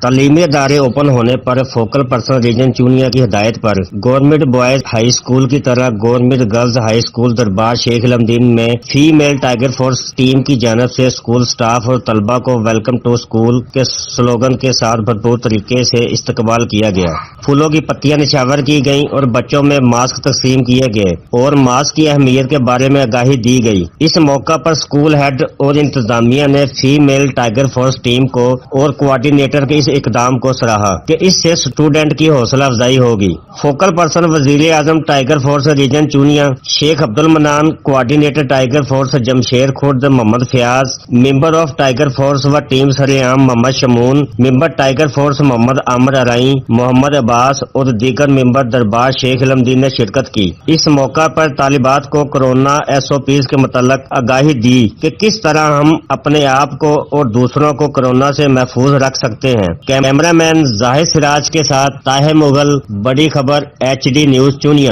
تعلیمی ادارے اوپن ہونے پر فوکل پرسن ریجن چونیا کی ہدایت پر گورنمنٹ بوائز ہائی اسکول کی طرح گورنمنٹ گرلز ہائی اسکول دربار شیخ الحمدین میں فیمیل ٹائیگر فورس ٹیم کی جانب سے اسکول سٹاف اور طلبہ کو ویلکم ٹو اسکول کے سلوگن کے ساتھ بھرپور طریقے سے استقبال کیا گیا۔ پھولوں کی پتیاں نچھاور کی گئیں اور بچوں میں ماسک تقسیم کیے گئے اور ماسک کی اہمیت کے بارے میں آگاہی دی گئی۔ اس موقع پر اسکول ہیڈ اور انتظامیہ نے فیمیل ٹائیگر فورس ٹیم کو اور کوارڈینیٹر کے اس اقدام کو سراہا کہ اس سے اسٹوڈنٹ کی حوصلہ افزائی ہوگی۔ فوکل پرسن وزیر اعظم tiger force region Chunian Sheikh Abdul Mannan, coordinator tiger force Jamshed Khurd Muhammad Fayyaz, member of tiger force و team Sareaam Muhammad Shamoon, member tiger force Muhammad Amir Arain, Muhammad Abbas اور دیگر ممبر دربار شیخ الحمدین نے شرکت کی۔ اس موقع پر طالبات کو کورونا SOPs کے متعلق آگاہی دی کہ کس طرح ہم اپنے آپ کو اور دوسروں کو کورونا سے محفوظ رکھ سکتے ہیں۔ کیمرہ مین زاہد سراج کے ساتھ طاہر مغل، بڑی خبر HD نیوز چونیا۔